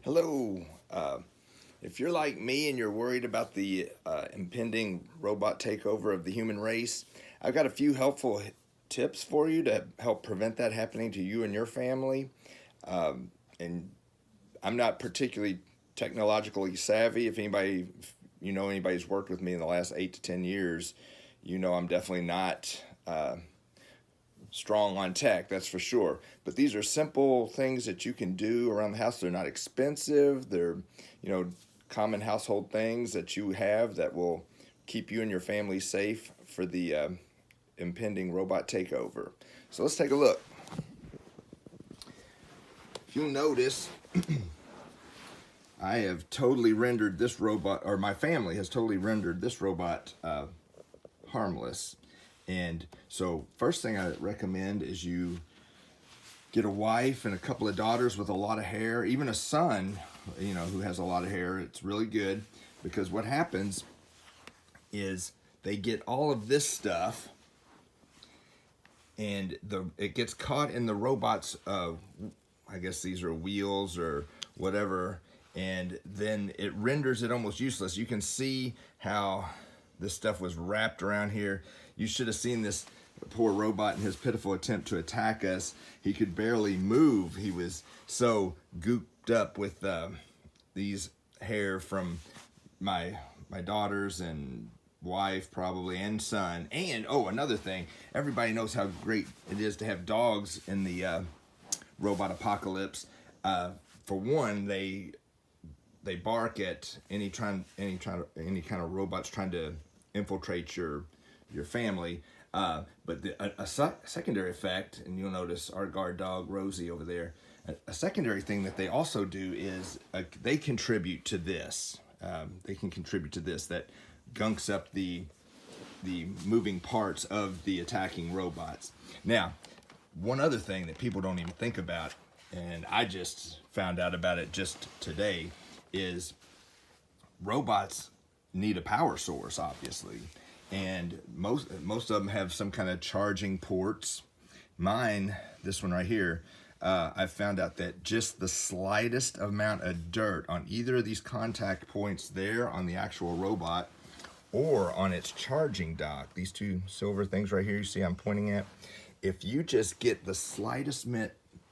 Hello. If you're like me and you're worried about the impending robot takeover of the human race, I've got a few helpful tips for you to help prevent that happening to you and your family. And I'm not particularly technologically savvy. If you know anybody's worked with me in the last 8 to 10 years, you know I'm definitely not strong on tech, that's for sure. But these are simple things that you can do around the house. They're not expensive. They're, common household things that you have that will keep you and your family safe for the impending robot takeover. So let's take a look. If you'll notice, I have totally rendered this robot, or my family has totally rendered this robot harmless. And so first thing I recommend is you get a wife and a couple of daughters with a lot of hair, even a son, who has a lot of hair. It's really good because what happens is they get all of this stuff and it gets caught in the robot's, I guess these are wheels or whatever, and then it renders it almost useless. You can see how this stuff was wrapped around here. You should have seen this poor robot in his pitiful attempt to attack us. He could barely move. He was so gooped up with these hair from my daughters and wife probably and son. And another thing, everybody knows how great it is to have dogs in the robot apocalypse. For one, they bark at any kind of robots trying to infiltrate your family. But a secondary effect, and you'll notice our guard dog Rosie over there, a secondary thing that they also do is they contribute to this. That gunks up the moving parts of the attacking robots. Now, one other thing that people don't even think about, and I just found out about it just today, is robots need a power source, obviously. And most of them have some kind of charging ports. Mine, this one right here, I found out that just the slightest amount of dirt on either of these contact points there on the actual robot or on its charging dock, these two silver things right here you see I'm pointing at, if you just get the slightest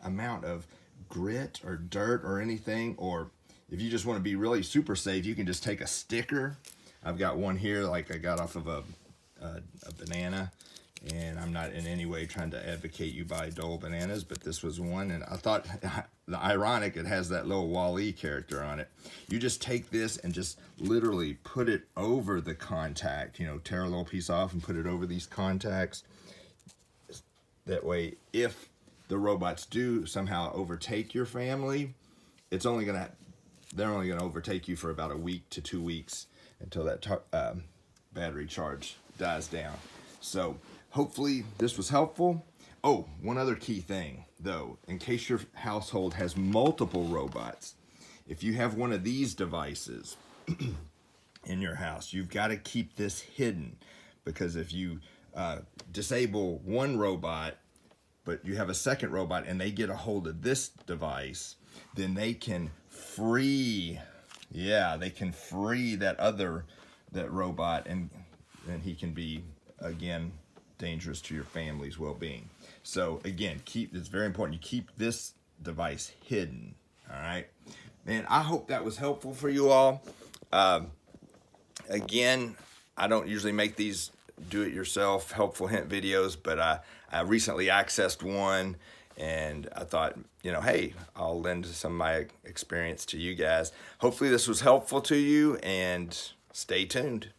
amount of grit or dirt or anything, or if you just want to be really super safe, you can just take a sticker. I've got one here like I got off of a banana, and I'm not in any way trying to advocate you buy Dole bananas, but this was one, and I thought, the ironic, it has that little Wall-E character on it. You just take this and just literally put it over the contact, tear a little piece off and put it over these contacts. That way, if the robots do somehow overtake your family, they're only gonna overtake you for about a week to 2 weeks until that battery charge dies down. So hopefully this was helpful. Oh, one other key thing though, in case your household has multiple robots, if you have one of these devices in your house, you've got to keep this hidden, because if you disable one robot but you have a second robot and they get a hold of this device, then they can free that robot, and he can be, again, dangerous to your family's well-being. So again, it's very important you keep this device hidden. All right, man, I hope that was helpful for you all. Again, I don't usually make these do-it-yourself helpful hint videos, but I recently accessed one, and I thought, hey, I'll lend some of my experience to you guys. Hopefully this was helpful to you, and stay tuned.